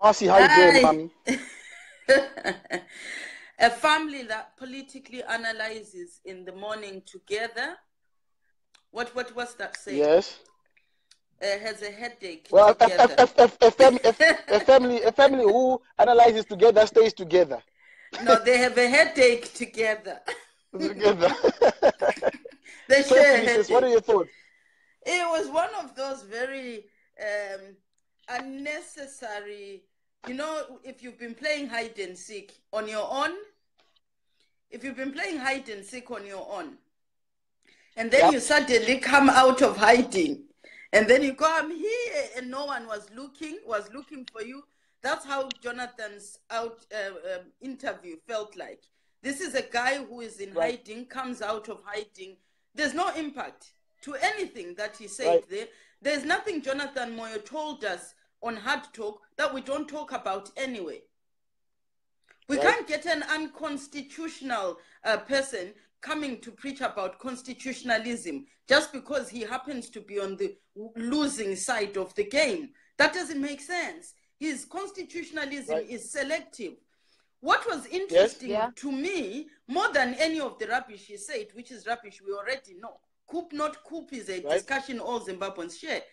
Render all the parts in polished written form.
Marcie, how you doing, mommy? A family that politically analyzes in the morning together. What was that saying? Yes. Has a headache well, together. A family who analyzes together stays together. No, they have a headache together. Together. They share a headache. What are your thoughts? It was one of those very unnecessary, you know, if you've been playing hide and seek on your own, and then you suddenly come out of hiding, and then you go, I'm here, and no one was looking for you. That's how Jonathan's interview felt like. This is a guy who is in hiding, comes out of hiding. There's no impact to anything that he said there. There's nothing Jonathan Moyo told us on Hard Talk that we don't talk about anyway. We can't get an unconstitutional person coming to preach about constitutionalism just because he happens to be on the losing side of the game. That doesn't make sense. His constitutionalism is selective. What was interesting to me, more than any of the rubbish he said, which is rubbish we already know, coup not coup is a discussion all Zimbabweans share,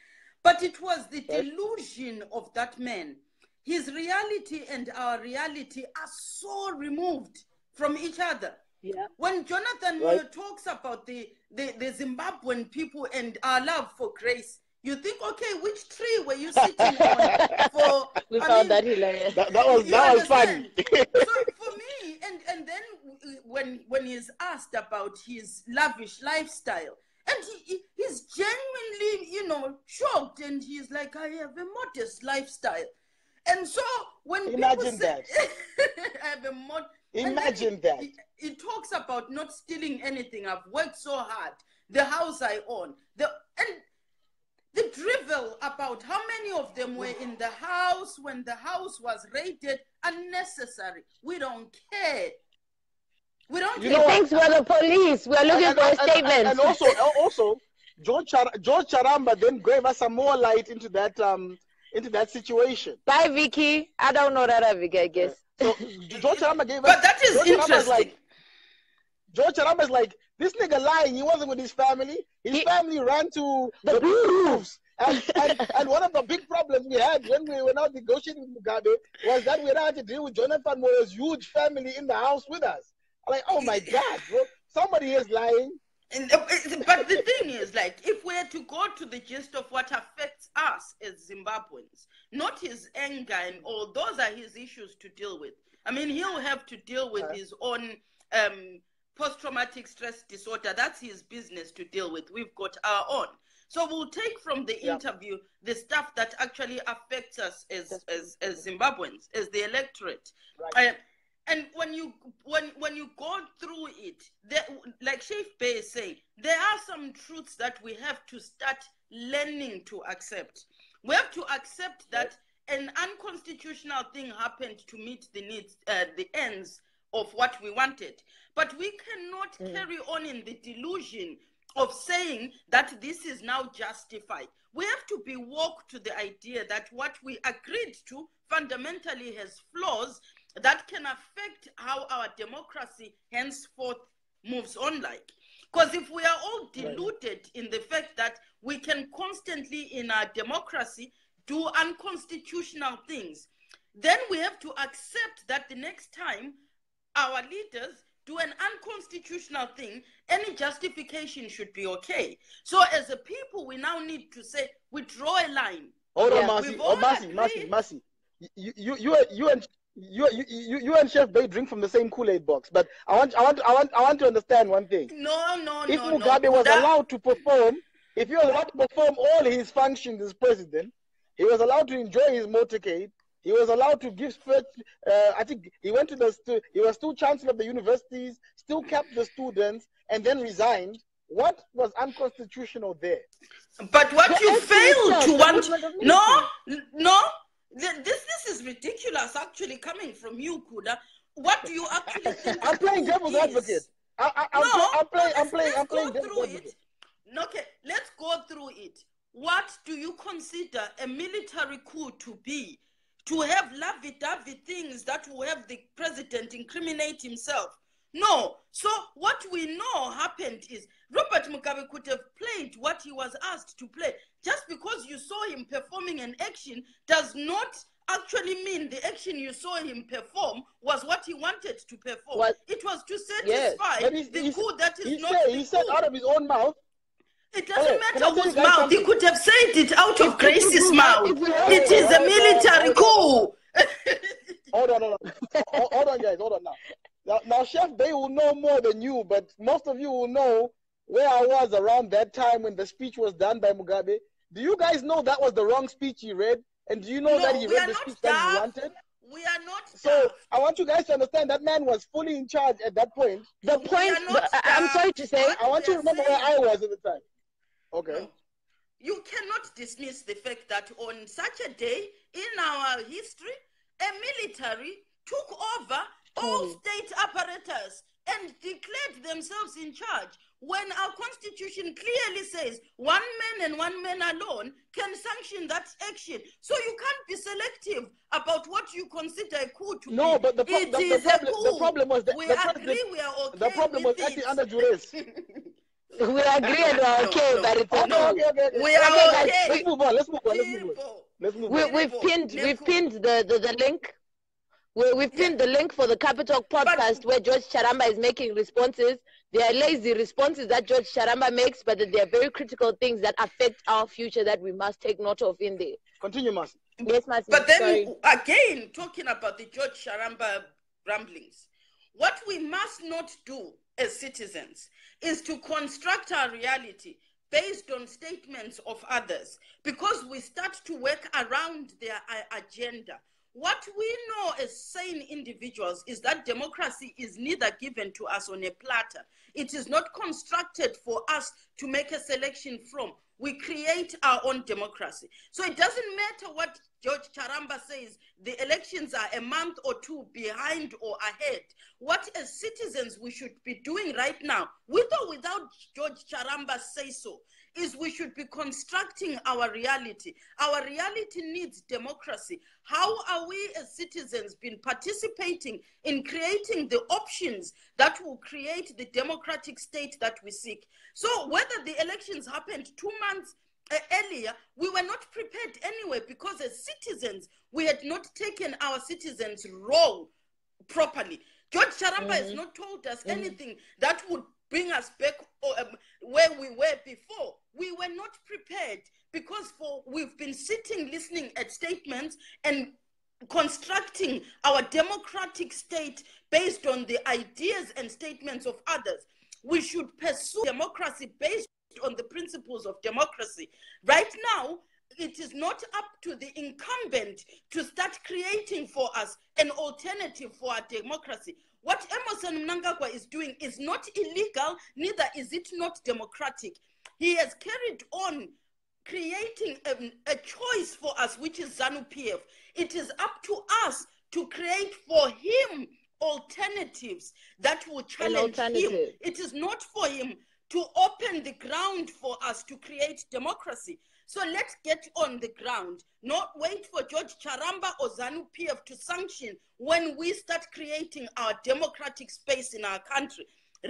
but it was the delusion of that man. His reality and our reality are so removed from each other. Yeah. When Jonathan Moyo talks about the Zimbabwean people and our love for grace, you think, okay, which tree were you sitting on? For we found that hilarious. That was funny. So for me, and then when he's asked about his lavish lifestyle, and he's genuinely, you know, shocked, and he's like, I have a modest lifestyle. And so when imagine that, I have a imagine that he talks about not stealing anything. I've worked so hard. The house I own, and the drivel about how many of them were in the house when the house was raided, unnecessary. We don't care. We don't care. Thanks for the police. We're looking for a statement. And also, George Charamba then gave us some more light into that situation. Bye, Vicky. I don't know that, Vicky, I guess. So George Charamba gave us. But that is interesting. George Charamba is like, this nigga lying. He wasn't with his family. His family ran to the roofs. And one of the big problems we had when we were not negotiating with Mugabe was that we had to deal with Jonathan Moyo's huge family in the house with us. I'm like, oh my God, bro. Somebody is lying. But the thing is, like, if we're to go to the gist of what affects us as Zimbabweans, not his anger and all, those are his issues to deal with. I mean, he'll have to deal with his own post-traumatic stress disorder. That's his business to deal with. We've got our own. So we'll take from the interview the stuff that actually affects us as Zimbabweans, as the electorate. Right. And when you go through it, like Sheikh Bey is saying, there are some truths that we have to start learning to accept. We have to accept that an unconstitutional thing happened to meet the needs, the ends of what we wanted. But we cannot carry on in the delusion of saying that this is now justified. We have to be woke to the idea that what we agreed to fundamentally has flaws that can affect how our democracy henceforth moves on like. Because if we are all deluded in the fact that we can constantly in our democracy do unconstitutional things, then we have to accept that the next time our leaders do an unconstitutional thing, any justification should be okay. So as a people, we now need to say, we draw a line. Hold on, Marcie. You and Chef Bay drink from the same Kool-Aid box, but I want to understand one thing. If Mugabe was allowed to perform, if he was allowed to perform all his functions as president, he was allowed to enjoy his motorcade. He was allowed to give speech. I think he went to he was still chancellor of the universities, still kept the students, and then resigned. What was unconstitutional there? But what you failed to want, this is ridiculous. Actually, coming from you, Kuda. What do you actually think? I'm playing devil's advocate. I'm playing devil's advocate. Okay, let's go through it. What do you consider a military coup to be? to have lovey-dovey things that will have the president incriminate himself. No. So what we know happened is Robert Mugabe could have played what he was asked to play. Just because you saw him performing an action does not actually mean the action you saw him perform was what he wanted to perform. What? It was to satisfy the coup that is not the He said out of his own mouth. It doesn't matter whose mouth. He could have said it out of Gracie's mouth. It is a military coup. Hold on, guys. Hold on now, Chef, they will know more than you, but most of you will know where I was around that time when the speech was done by Mugabe. Do you guys know that was the wrong speech he read? And do you know that he read the speech that he wanted? We are not So I want you guys to understand that man was fully in charge at that point. I'm sorry to say, I want you to remember where I was at the time. Okay. No. You cannot dismiss the fact that on such a day in our history, a military took over all state apparatus and declared themselves in charge, when our constitution clearly says one man and one man alone can sanction that action. So you can't be selective about what you consider a coup to be. No, but the problem was that we agree we are okay. The problem was actually under duress. We agree and we're okay, but it's okay. We are okay. Let's move on. We've pinned the link. We've pinned the link for the Capital podcast where George Charamba is making responses. They are lazy responses that George Charamba makes, but they are very critical things that affect our future that we must take note of in there. Continue, Marcie. Yes, Marcie. But then, again, talking about the George Charamba ramblings, what we must not do as citizens is to construct our reality based on statements of others, because we start to work around their agenda. What we know as sane individuals is that democracy is neither given to us on a platter. It is not constructed for us to make a selection from. We create our own democracy. So it doesn't matter what George Charamba says, the elections are a month or two behind or ahead. What as citizens we should be doing right now, with or without George Charamba's say-so, is we should be constructing our reality. Our reality needs democracy. How are we as citizens been participating in creating the options that will create the democratic state that we seek? So whether the elections happened 2 months earlier, we were not prepared anyway, because as citizens, we had not taken our citizens' role properly. George Charamba has not told us anything that would bring us back where we were before. We were not prepared, because we've been sitting listening at statements and constructing our democratic state based on the ideas and statements of others. We should pursue democracy based on the principles of democracy. Right now, it is not up to the incumbent to start creating for us an alternative for our democracy. What Emerson Mnangagwa is doing is not illegal, neither is it not democratic. He has carried on creating a choice for us, which is ZANU-PF. It is up to us to create for him alternatives that will challenge him. It is not for him to open the ground for us to create democracy. So let's get on the ground, not wait for George Charamba or ZANU-PF to sanction when we start creating our democratic space in our country.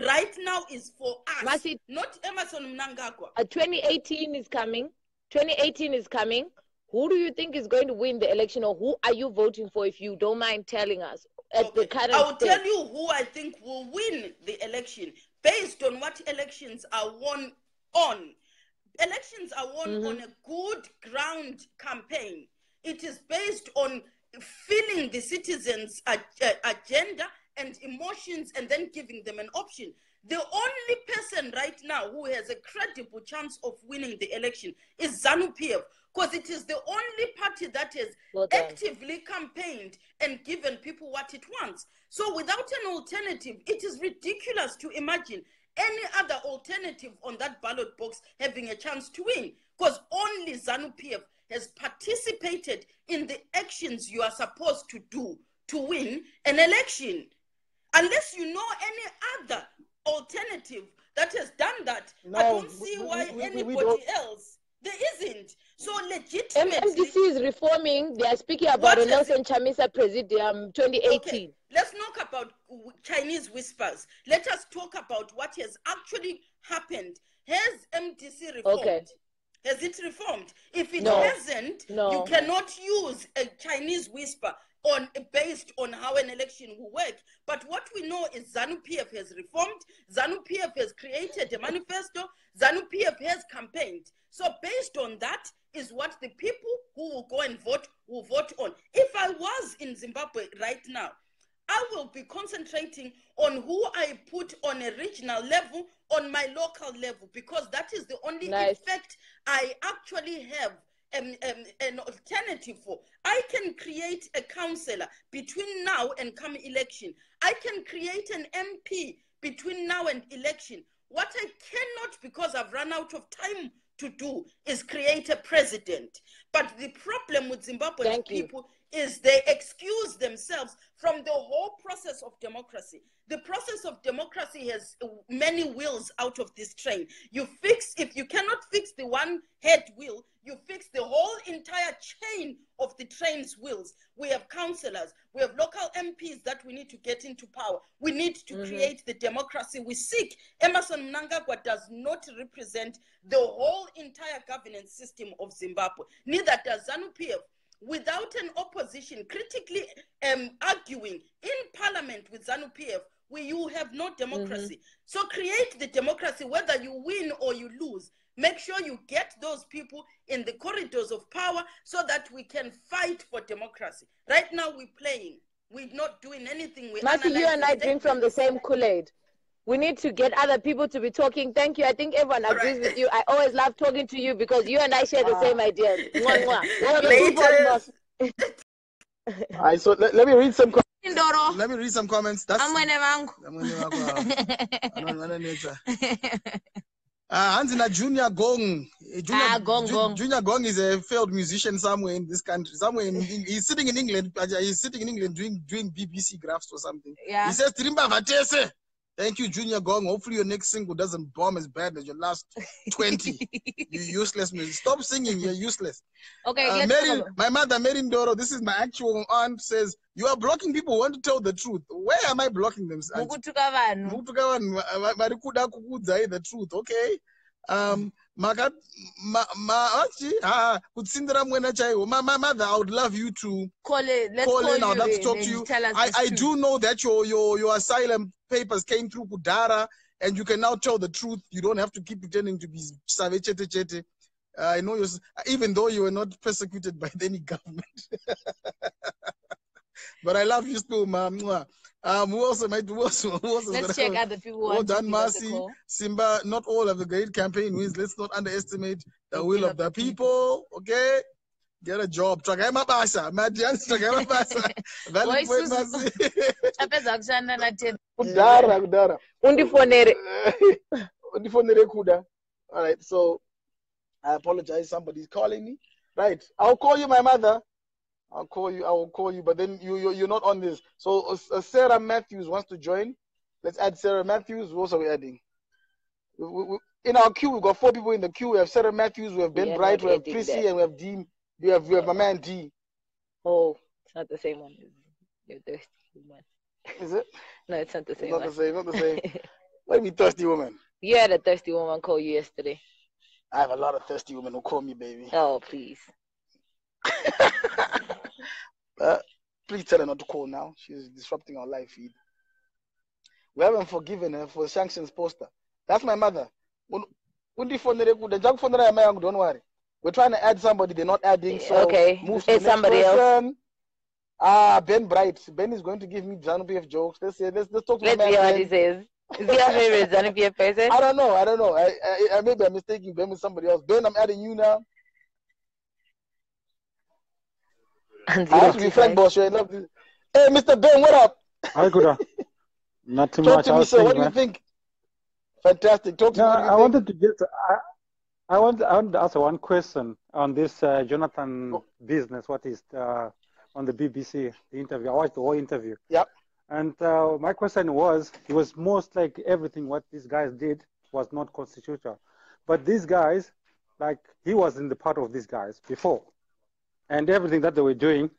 Right now is for us, Marcie, not Emerson Mnangagwa. 2018 is coming. 2018 is coming. Who do you think is going to win the election, or who are you voting for, if you don't mind telling us at the current I will tell you who I think will win the election based on what elections are won on. Elections are won on a good ground campaign. It is based on feeling the citizens' agenda and emotions and then giving them an option. The only person right now who has a credible chance of winning the election is ZANU-PF, because it is the only party that has actively campaigned and given people what it wants. So without an alternative, it is ridiculous to imagine any other alternative on that ballot box having a chance to win, because only ZANU-PF has participated in the actions you are supposed to do to win an election. Unless you know any other alternative that has done that, I don't see why anybody else. There isn't. So legitimately... MDC is reforming. They are speaking about the Nelson Chamisa Presidium 2018. Okay, let's talk about Chinese whispers. Let us talk about what has actually happened. Has MDC reformed? Okay. Has it reformed? If it hasn't, you cannot use a Chinese whisper based on how an election will work. But what we know is ZANU-PF has reformed, ZANU-PF has created a manifesto, ZANU-PF has campaigned. So based on that is what the people who will go and vote will vote on. If I was in Zimbabwe right now, I will be concentrating on who I put on a regional level, on my local level, because that is the only effect I actually have an alternative for. I can create a councillor between now and come election. I can create an MP between now and election. What I cannot, because I've run out of time to do, is create a president. But the problem with Zimbabwean people is they excuse themselves from the whole process of democracy. The process of democracy has many wheels out of this train. If you cannot fix the one head wheel, you fix the whole entire chain of the train's wheels. We have councillors, we have local MPs that we need to get into power. We need to create the democracy we seek. Emerson Mnangagwa does not represent the whole entire governance system of Zimbabwe. Neither does ZANU-PF. Without an opposition critically arguing in parliament with ZANU-PF, you have no democracy. So create the democracy, whether you win or you lose. Make sure you get those people in the corridors of power so that we can fight for democracy. Right now we're playing. We're not doing anything. Marcie, you and I drink from the same Kool-Aid. We need to get other people to be talking. Thank you. I think everyone agrees with you. I always love talking to you because you and I share the same ideas. Alright, so let me read some comments. Let me read some comments. Hansina Junior Gong. Junior Gong is a failed musician somewhere in this country. He's sitting in England. He's sitting in England doing BBC graphs or something. Yeah. He says, Tirimba Vatese. Thank you, Junior Gong. Hopefully your next single doesn't bomb as bad as your last 20. You useless man. Stop singing, you're useless. Okay, my mother, Mary Ndoro, this is my actual aunt, says, you are blocking people who want to tell the truth. Where am I blocking them? The truth, okay? My mother, I would love you to call in. I would love to talk to you. I do know that your asylum papers came through Kuda, and you can now tell the truth. You don't have to keep pretending to be savage. I know you, even though you were not persecuted by any government. But I love you still, ma'am. Let's check other people. Well done, Marcie. Simba, not all of the great campaign wins. Let's not underestimate the will of the people. Okay? Get a job. All right, so I apologize. Somebody's calling me. Right. I'll call you, my mother. I will call you, but then you're not on this. So Sarah Matthews wants to join. Let's add Sarah Matthews. Who else are we adding? In our queue, we've got 4 people in the queue. We have Sarah Matthews, we have Ben Bright, we have Prissy, and we have Dean. We have my man D. Oh, it's not the same one. You're thirsty woman. Is it? No, it's not the same. Not the same. What do you mean, thirsty woman? You had a thirsty woman call you yesterday. I have a lot of thirsty women who call me, baby. Oh, please. Please tell her not to call now. She's disrupting our live feed. We haven't forgiven her for sanctions poster. That's my mother. Don't worry. We're trying to add somebody. They're not adding. So okay. Move to somebody else. Ben Bright. Ben is going to give me ZANU-PF jokes. Let's talk to Let's see what he says. Is he your favorite ZANU-PF person? I don't know. I maybe I'm mistaking Ben with somebody else. Ben, I'm adding you now. I have to be friend boss. I love this. Hey, Mr. Ben, what up? Hi, Kuda. Not too Talk much. to me, sir. What do you think? Fantastic. Talk to me. I wanted to ask one question on this Jonathan business. What is on the BBC the interview? I watched the whole interview. Yep. And my question was, it was most like everything what these guys did was not constitutional, but these guys, like he was in the part of these guys before, and everything that they were doing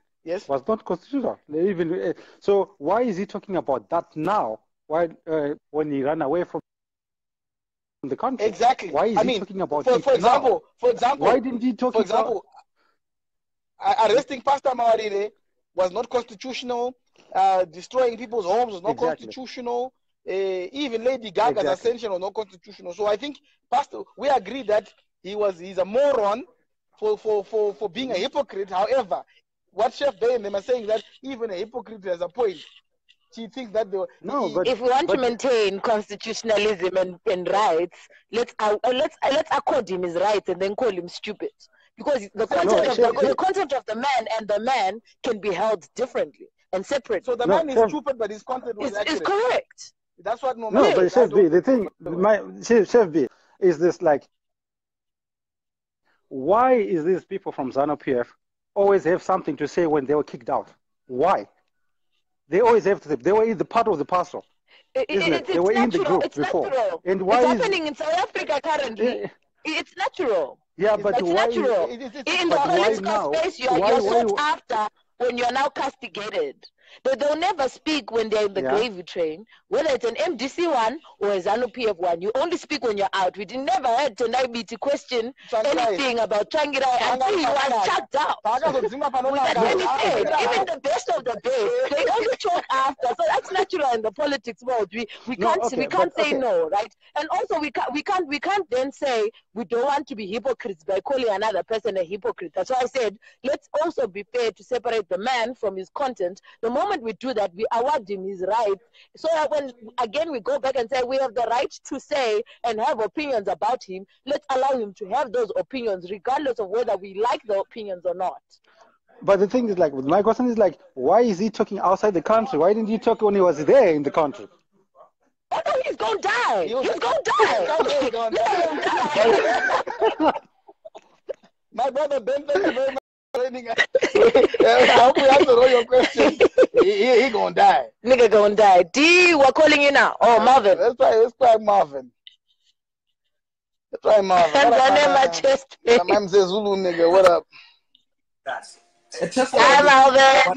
was not constitutional. They even so why is he talking about that now? Why when he ran away from the country? Exactly. Why is he talking about for example, why didn't he talk about arresting Pastor Mawarire was not constitutional? Destroying people's homes was not constitutional. Even Lady Gaga's ascension was not constitutional. So I think, Pastor, we agree that he's a moron for being a hypocrite. However, what Chef Bay and them are saying that even a hypocrite has a point. She thinks that if we want to maintain constitutionalism and rights, let's accord him his rights and then call him stupid. Because the concept of the man and the man can be held differently and separate. So the man is stupid, but his content was accurate. Is correct. That's what Noma. No, but Chef B, the thing, Chef B, is this like, why is these people from ZANU-PF always have something to say when they were kicked out? Why? They always have to say, they were in the part of the parcel. They were in the group before. Natural. And why it's happening in South Africa currently. It's natural. Yeah, but it's why? Natural. In the political space, you're sought after when you're now castigated. They'll never speak when they're in the gravy train, whether it's an MDC one or a ZANU-PF one. You only speak when you're out. We never heard Tendai to question anything about Changirai until he was shut down. Even the best of the best, they only talk after. So that's natural in the politics world. We can't say no, right? And also we can't then say we don't want to be hypocrites by calling another person a hypocrite. That's why I said let's also be fair to separate the man from his content. The moment we do that, we award him his right. So that when again we go back and say we have the right to say and have opinions about him, let's allow him to have those opinions regardless of whether we like the opinions or not. But the thing is, like, my question is, like, why is he talking outside the country? Why didn't he talk when he was there in the country? Oh no, he's gonna die. He's gonna die. My brother Ben, thank you very much. I hope we answered all your questions. He gonna die. Nigga gonna die. D, we're calling you now. Oh, Marvin. Let's try Marvin. Let's try Marvin. My chest. I'm Zulu nigga. What up? Hi, Marvin.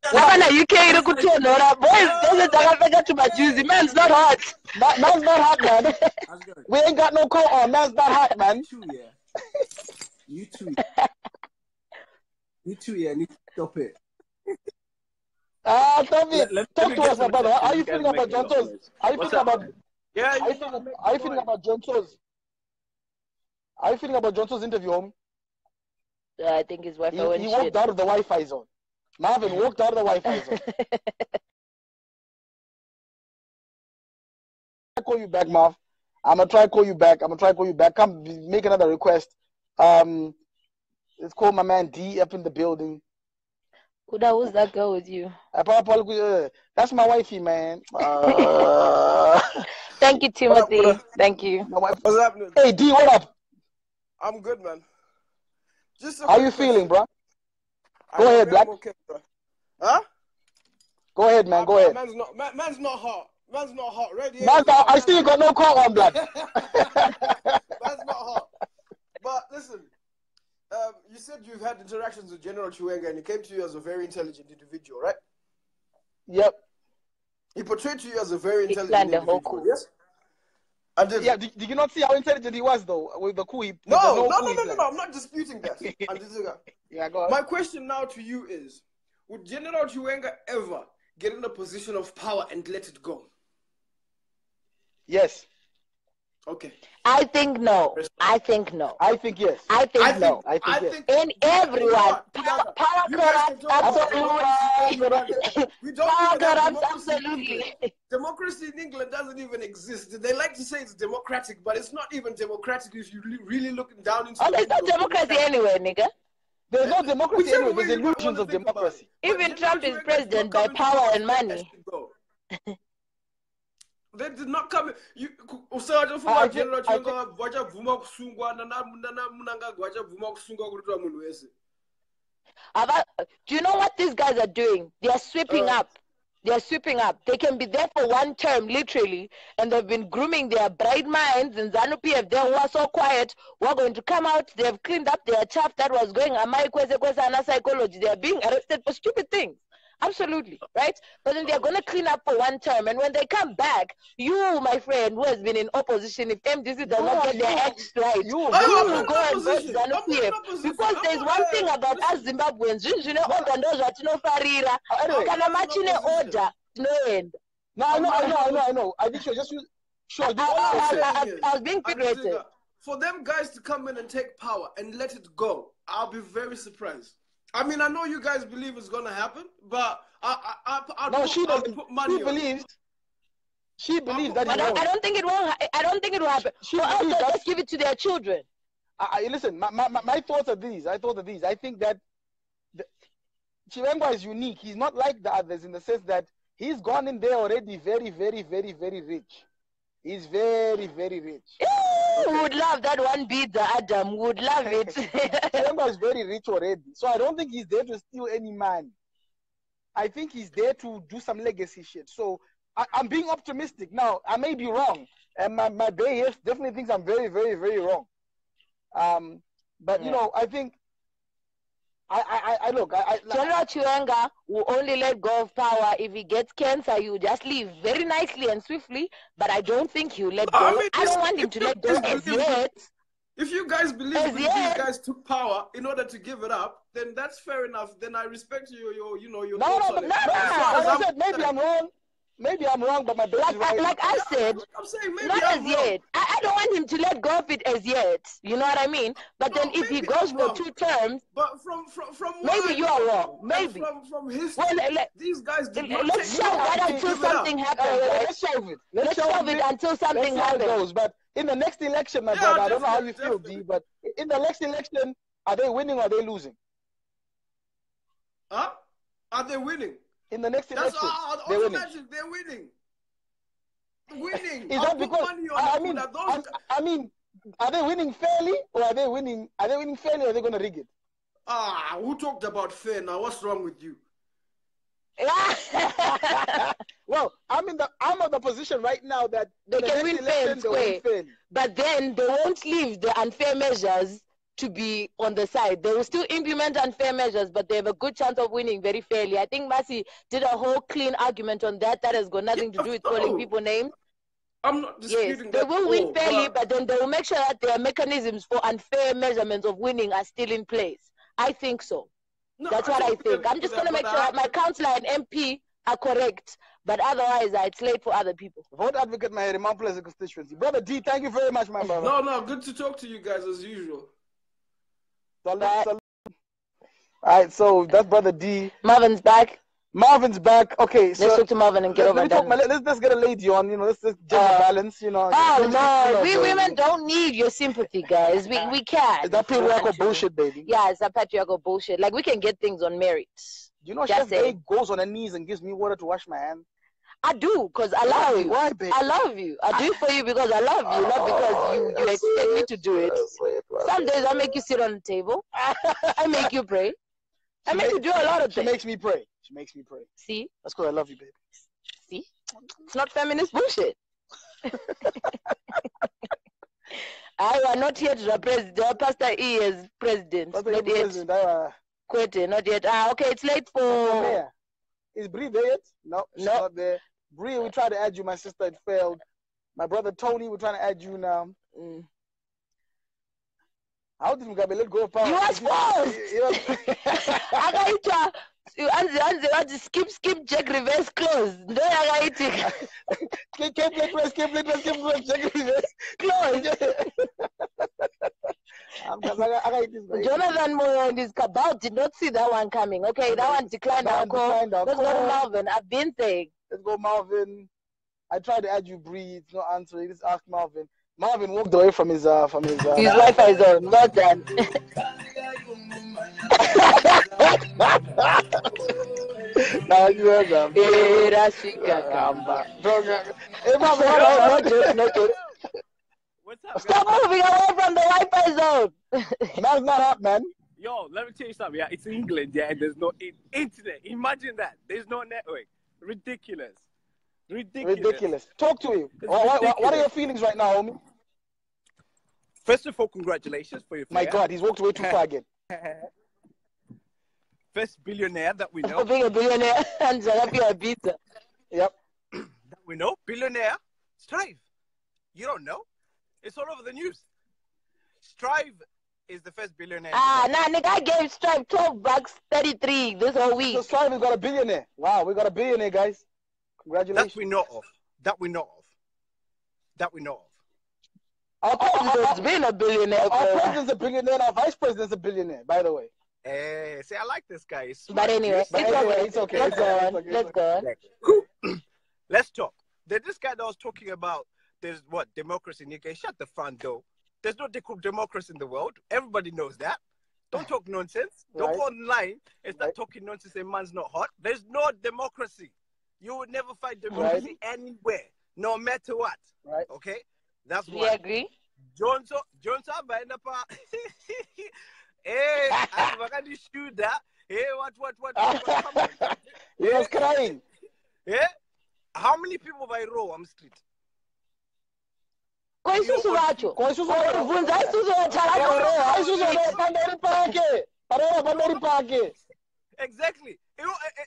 Hapana UK kutonora boys doesn't to my juicy. Man's not hot. Man's not hot, man. We ain't got no coat on. Man's not hot, man. You too, yeah. Need to stop it. Talk to us, my brother. How are you feeling about John Toes? How are you feeling about? Yeah. How are you feeling about John Toes? How are you feeling about John Toes' interview, homie? I think his Wi-Fi went He walked out of the Wi-Fi zone. Marvin walked out of the Wi-Fi zone. I'll call you back, Marv. I'm gonna try to call you back. Come make another request. Let's call my man D up in the building. Kuda, who's that girl with you? That's my wifey, man. Thank you, Timothy. Thank you. What's happening? Hey, D, what up? I'm good, man. How you feeling, bro? Go ahead, Black. Okay, bro. Huh? Go ahead, man. Go ahead. Man's not hot. Man's not hot. Ready? I see you got no coat on, Black. Man's not hot. But listen, you said you've had interactions with General Chiwenga and he came to you as a very intelligent individual, right? Yep. He portrayed to you as a very intelligent individual, yes? Yeah, did you not see how intelligent he was, though, with the coup? No, I'm not disputing that. Yeah, go on. My question now to you is, would General Chiwenga ever get in a position of power and let it go? Yes. Okay. I think no. I think no. I think yes. I think no. I think yes. In everyone, power corrupts, absolutely. Power corrupts, absolutely. Democracy in England doesn't even exist. They like to say it's democratic, but it's not even democratic if you really looking down into. Oh, there's no democracy anywhere, nigga. There's no democracy anywhere. There's illusions of democracy. Even Trump is president by power and money. They did not come. You, General do you know what these guys are doing? They are sweeping up. They're sweeping up. They can be there for one term, literally, and they've been grooming their bright minds. And ZANU-PF, they who are so quiet, who are going to come out. They've cleaned up their chaff that was going amai kweze and psychology. They are being arrested for stupid things. Absolutely, right? But then they're going to clean up for one term. And when they come back, you, my friend, who has been in opposition, if MDC does not get their acts right, you will go and vote ZANU-PF. Because there's one thing about us Zimbabweans. No, I know. I think sure. I was being figurative. For them guys to come in and take power and let it go, I'll be very surprised. I mean, I know you guys believe it's gonna happen, but she put money. She believes that. But I don't think it will. I don't think it will happen. Let's give it to their children. Listen, my thoughts are these. I think that Chiremba is unique. He's not like the others in the sense that he's gone in there already very, very, very, very rich. He's very, very rich. Okay. Would love that one beat, Adam. Would love it. Chiremba is very rich already. So I don't think he's there to steal any money. I think he's there to do some legacy shit. So I'm being optimistic. Now, I may be wrong. And my bay here definitely thinks I'm very, very, very wrong. But, you know, I think General Chiwenga will only let go of power if he gets cancer. He will just leave very nicely and swiftly, but I don't think he'll let go. I don't want him to let go as yet. If you guys believe these guys took power in order to give it up, then that's fair enough. Then I respect your I said maybe I'm wrong. Maybe I'm wrong, but my base is right. Like I said, I'm saying maybe not as yet. I don't want him to let go of it as yet. You know what I mean? But then if he goes for 2 terms, but from maybe you are wrong. Maybe from history, these guys did not. Let's shelve that until something happens. Let's shelve it. Let's shelve it until something happens. But in the next election, my brother, I don't know how you feel, D, but in the next election, are they winning or are they losing? Huh? Are they winning? In the next election, they're winning. Is that because I mean, are they winning fairly or are they winning? Are they winning fairly or are they going to rig it? Who talked about fair now? What's wrong with you? Well, I'm in the position right now that they can win fair and square, but then they won't leave the unfair measures to be on the side. They will still implement unfair measures, but they have a good chance of winning very fairly. I think Marcie did a whole clean argument on that. That has got nothing to do with calling people names. I'm not disputing that. They will win fairly, but then they will make sure that their mechanisms for unfair measurements of winning are still in place. I think so. No, that's what I think. I'm just going to make sure that my councillor and MP are correct, but otherwise it's late for other people. Vote advocate, my Mount Pleasant constituency. Brother D, thank you very much, my brother. No, good to talk to you guys as usual. All right, so that's Brother D. Marvin's back. Okay, so let's talk to Marvin and get over that. Let's get a lady on. You know, let's just gender balance. You know. Oh no, we women don't need your sympathy, guys. We can't. Is that patriarchal bullshit, baby? Yeah, it's that patriarchal bullshit. Like we can get things on merit. You know, Chef Bay goes on her knees and gives me water to wash my hands. I do, because I love you. Why, baby? I love you. I do it for you because I love you, not because you expect me to do it. Some days I make you sit on the table. I make you pray. I make you do a lot of things. She makes me pray. See? That's because I love you, baby. See? It's not feminist bullshit. I am not here to represent Pastor E as president. Not yet. Kwete, not yet. Okay, it's late for... Is Bree there yet? No, she's not there. Bree, we tried to add you. My sister, it failed. My brother Tony, we're trying to add you now. How did Mugabe let go of power? You was forced! Skip, check, reverse, close. No, skip, check, reverse, close. Jonathan Moyo and his cabal did not see that one coming. Okay, that one declined our call. Let's go to Marvin. I've been saying. Let's go, Marvin. I tried to add you, Bree. It's not answering. Just ask Marvin. Marvin walked away from his Wi-Fi zone. Well done. Now you heard them. What's up, stop moving away from the Wi-Fi zone. That's not up, man. Yo, let me tell you something. Yeah, it's England, yeah, and there's no internet. Imagine that. There's no network. Ridiculous. Talk to him. What are your feelings right now, homie? First of all, congratulations for your player. My God, he's walked way too far again. First billionaire that we know. For being a billionaire and Jalapia pizza. Yep. That we know. Billionaire. Strive. You don't know? It's all over the news. Strive is the first billionaire. Nigga, I gave Strive $12.33 this whole week. So Strive has got a billionaire. Wow, we got a billionaire, guys. Congratulations. That we know of. Our president's been a billionaire. Our president's a billionaire. Our vice president's a billionaire, by the way. See, I like this guy. But anyway, it's okay. Let's go on. Cool. Let's talk. There's this guy that was talking about there's democracy. Nika, shut the front door. There's no democracy in the world. Everybody knows that. Don't talk nonsense. Don't go online and start talking nonsense and man's not hot. There's no democracy. You would never find democracy anywhere, no matter what. Right. Okay? That's why. We agree. Johnson, hey, I'm going to shoot that. Hey, what? He was crying. Yeah? How many people by row on the street? Exactly.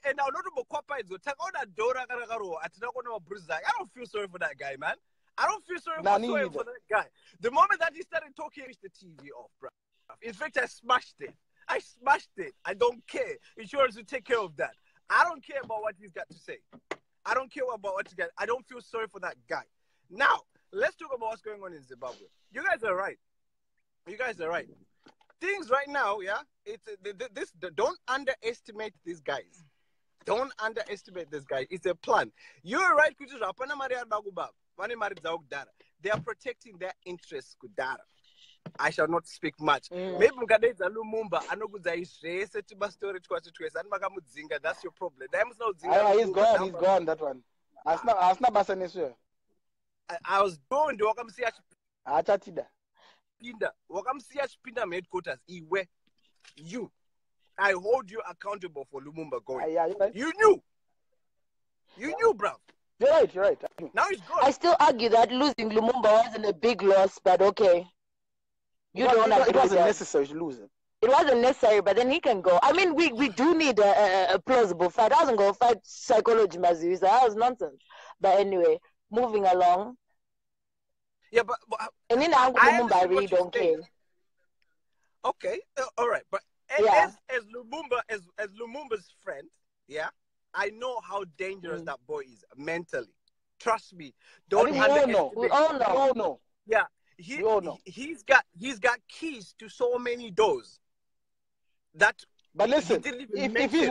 And now, I don't feel sorry for that guy, man. I don't feel sorry for that guy. The moment that he started talking, he switched the TV off, bro. In fact, I smashed it. I don't care. Insurance will take care of that. I don't care about what he's got to say. I don't care about what he's got. I don't feel sorry for that guy. Now, let's talk about what's going on in Zimbabwe. You guys are right. Things right now, yeah, don't underestimate these guys. Don't underestimate this guy. It's a plan. You're right, they are protecting their interests, Kudara. I shall not speak much. Maybe Lumumba, that's your problem. He's gone, that one. I was going to headquarters. You. I hold you accountable for Lumumba going. Right. You knew, bro. You're right. Now he's gone. I still argue that losing Lumumba wasn't a big loss, but okay. It wasn't necessary to lose it. It wasn't necessary, but then he can go. I mean, we do need a plausible fight. I wasn't going to fight psychology, Mazu. That was nonsense. But anyway, moving along. Yeah, but and then Lumumba, I really don't care. Okay, all right, but as Lumumba's friend, yeah, I know how dangerous that boy is mentally. Trust me. Don't underestimate. We all know. Yeah, he's got keys to so many doors. But listen, if he's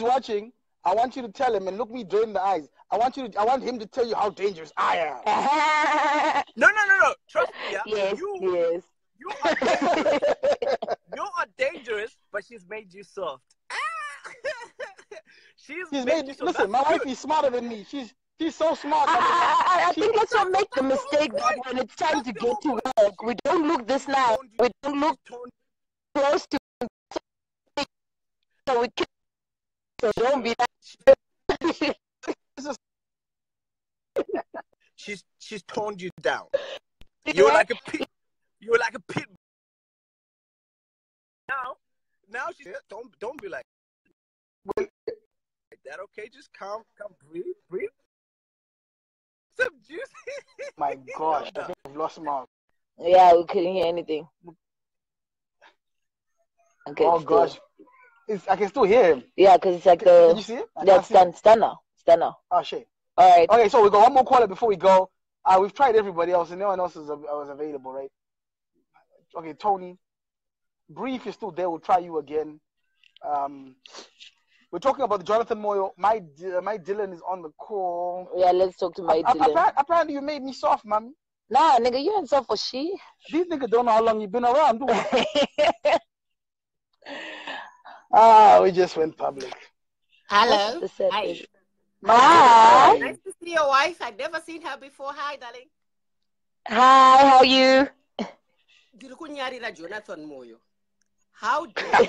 watching, I want you to tell him and look me straight in the eyes. I want him to tell you how dangerous I am. No. Trust me. Yeah? Yes. You are dangerous. You are dangerous, but she's made you soft. She's made you soft. Listen, my wife is smarter than me. She's so smart. I think let's not make the mistake that when it's time to get to work, we don't look this nice. We don't look close to. So we can. So don't be that. She's toned you down. You're like a pit. You're like a pit. Now she's don't be like that. Okay, just calm, breathe. Some juice. My gosh, I think I've lost my. Yeah, we couldn't hear anything. Okay, oh gosh, I can still hear him. Yeah, because it's like the. Did you see it? Yeah, stand now. Oh shit. All right. Okay, so we got one more caller before we go. We've tried everybody else, and no one else was available, right? Okay, Tony, Brief is still there. We'll try you again. We're talking about the Jonathan Moyo. My Dylan is on the call. Yeah, let's talk to my Dylan. Apparently, you made me soft, man. Nah, nigga, you ain't soft for she. These niggas don't know how long you've been around, do we just went public. Hello. Hi. Hi. Nice to see your wife. I've never seen her before. Hi, darling. Hi, how are you? Jonathan Moyo. How dare you?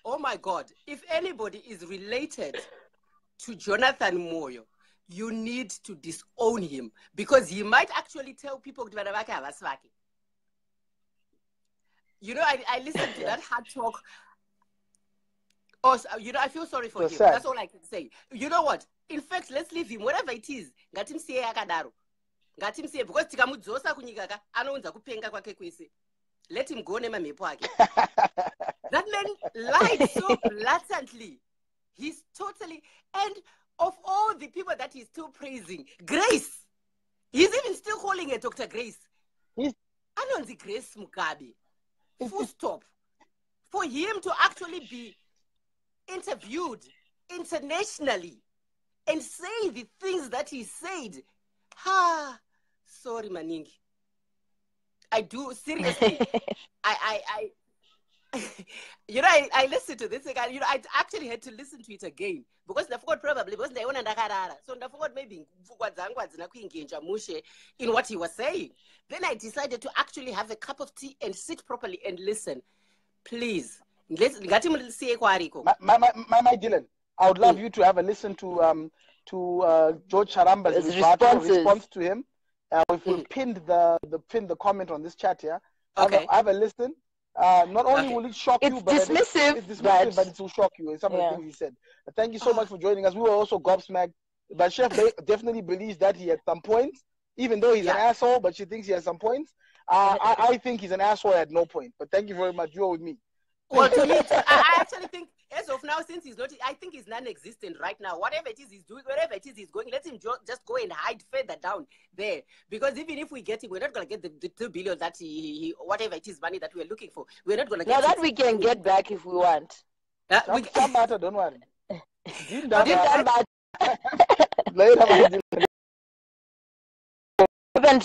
Oh my God. If anybody is related to Jonathan Moyo, you need to disown him because he might actually tell people to you know, I listened to that hard talk. Oh, you know, I feel sorry for him. Sad. That's all I can say. You know what? In fact, let's leave him. Whatever it is, ngatim siye yakadaro. Ngatim siye because tikamudzosa kunyika ka anounza kupenga kwake kwese. Let him go nema mepo ake. That man lied so blatantly. He's totally, and of all the people that he's still praising, Grace. He's even still calling her Dr. Grace. Anonzi Grace Mugabe. Full stop. For him to actually be interviewed internationally and say the things that he said. Sorry, Maningi. I do, seriously. I you know, I listened to this again. You know, I actually had to listen to it again because I forgot probably because they went so I forgot maybe in what he was saying. Then I decided to actually have a cup of tea and sit properly and listen. Please, my Dylan, I would love you to have a listen to George Charamba's response to him. If we pinned the comment on this chat here, have a listen. Not only will it shock you, but it's dismissive, but it will shock you. It's some of the things he said. But thank you so much for joining us. We were also gobsmacked. But Chef definitely believes that he had some points, even though he's an asshole, but she thinks he has some points. I think he's an asshole at no point. But thank you very much. You're with me. Well, to me, I actually think, as of now, since he's not, I think he's non-existent right now. Whatever it is he's doing, wherever it is he's going, let him just go and hide further down there. Because even if we get him, we're not going to get the 2 billion that he whatever it is money that we're looking for. We're not going to get that we can get back if we want. Some matter, don't worry.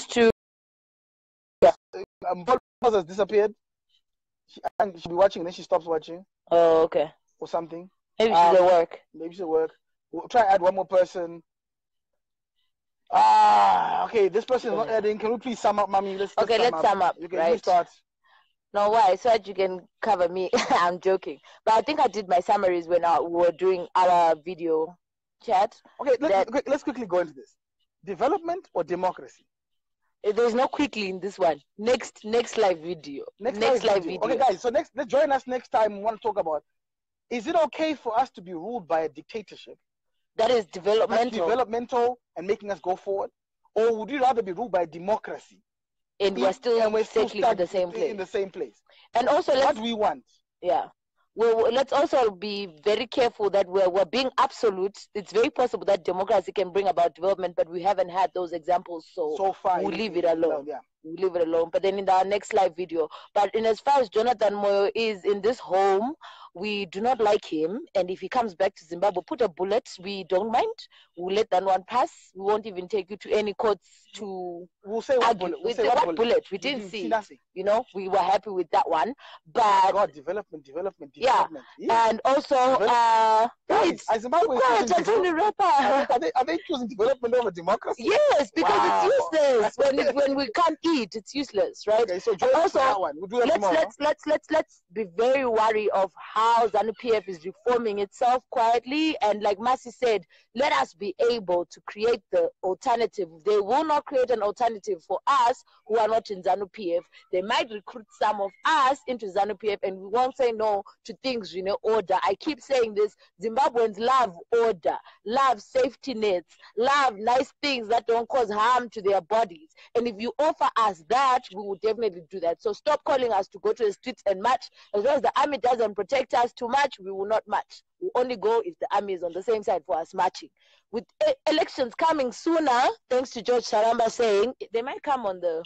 To has disappeared. She'll be watching, then she stops watching. Oh, okay. Or something. Maybe she's at work. Maybe she's at work. We'll try to add one more person. Okay. This person is not adding. Can we please sum up, Mommy? Let's sum up. Okay, right. You start. No, why? So that you can cover me. I'm joking. But I think I did my summaries when we were doing our video chat. Okay, let's quickly go into this. Development or democracy? There's no quickly in this one. Next live video. Next live video. Okay, guys. So let's join us next time. We want to talk about: is it okay for us to be ruled by a dictatorship? That is developmental and making us go forward, or would you rather be ruled by democracy? And we're still in the same place. In the same place. And also, what do we want? Yeah. Well, let's also be very careful that we're being absolute. It's very possible that democracy can bring about development, but we haven't had those examples, so far we'll leave it alone. We'll leave it alone. But then in our next live video, but in as far as Jonathan Moyo is in this home, we do not like him, and if he comes back to Zimbabwe, put a bullet. We don't mind. We'll let that one pass. We won't even take you to any courts to argue. We'll say what bullet. We didn't see. You know, we were happy with that one. But God, development. Yeah. And also, guys, Zimbabwe are they choosing development over democracy? Yes, because it's useless. When we can't eat, it's useless, right? Okay, so also, that one. We'll do that let's be very wary of how ZANU-PF is reforming itself quietly, and like Marcie said, let us be able to create the alternative. They will not create an alternative for us who are not in ZANU-PF. They might recruit some of us into ZANU-PF, and we won't say no to things, order. I keep saying this: Zimbabweans love order, love safety nets, love nice things that don't cause harm to their bodies. And if you offer us that, we will definitely do that. So stop calling us to go to the streets and march. As long as the army doesn't protect us too much, we will not march. We only go if the army is on the same side for us marching. With elections coming sooner, thanks to George Charamba saying they might come on the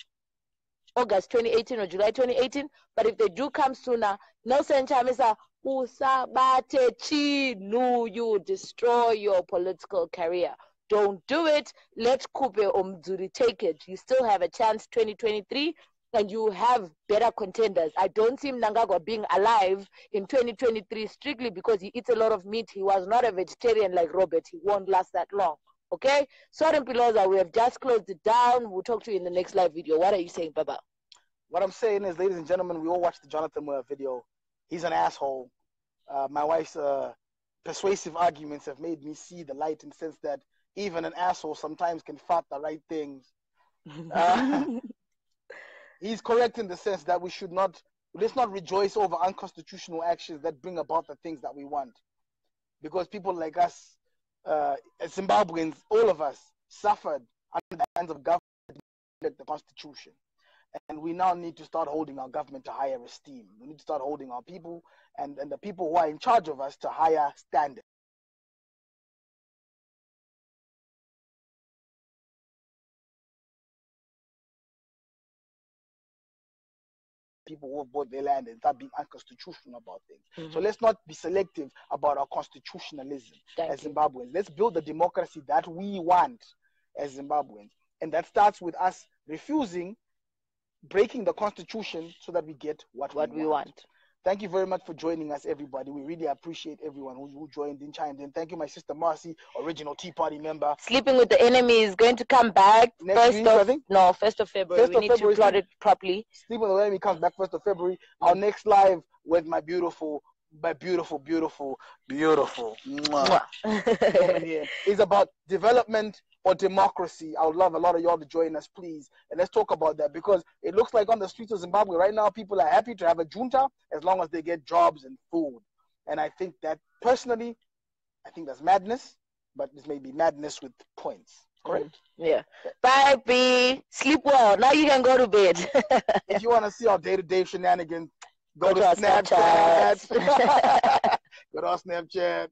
August 2018 or July 2018, but if they do come sooner, Nelson Chamisa, usabate chinu, you destroy your political career. Don't do it. Let Ncube or Mzuri take it. You still have a chance 2023, and you have better contenders. I don't see Mnangagwa being alive in 2023 strictly because he eats a lot of meat. He was not a vegetarian like Robert. He won't last that long. Okay? Sorry, Piloza, we have just closed it down. We'll talk to you in the next live video. What are you saying, Baba? What I'm saying is, ladies and gentlemen, we all watched the Jonathan Moyo video. He's an asshole. my wife's persuasive arguments have made me see the light in the sense that even an asshole sometimes can fart the right things. He's correct in the sense that let's not rejoice over unconstitutional actions that bring about the things that we want. Because people like us, Zimbabweans, all of us, suffered under the hands of government that the Constitution. And we now need to start holding our government to higher esteem. We need to start holding our people and the people who are in charge of us to higher standards. People who have bought their land and start being unconstitutional about things. So let's not be selective about our constitutionalism as Zimbabweans. Let's build the democracy that we want as Zimbabweans. And that starts with us refusing breaking the constitution so that we get what we want. Thank you very much for joining us, everybody. We really appreciate everyone who joined in, chimed in. Thank you, my sister Marcie, original Tea Party member. Sleeping with the Enemy is going to come back next week, I think? No, 1st of February. We need to plot it properly. Sleeping with the Enemy comes back 1st of February. Our next live with my beautiful is about development or democracy. I would love a lot of y'all to join us, please. And let's talk about that, because it looks like on the streets of Zimbabwe right now, people are happy to have a junta as long as they get jobs and food. And I think that, personally, I think that's madness, but this may be madness with points. Correct? Yeah. Bye, B. Sleep well. Now you can go to bed. If you want to see our day-to-day shenanigans, go to Snapchat. Go to our Snapchat.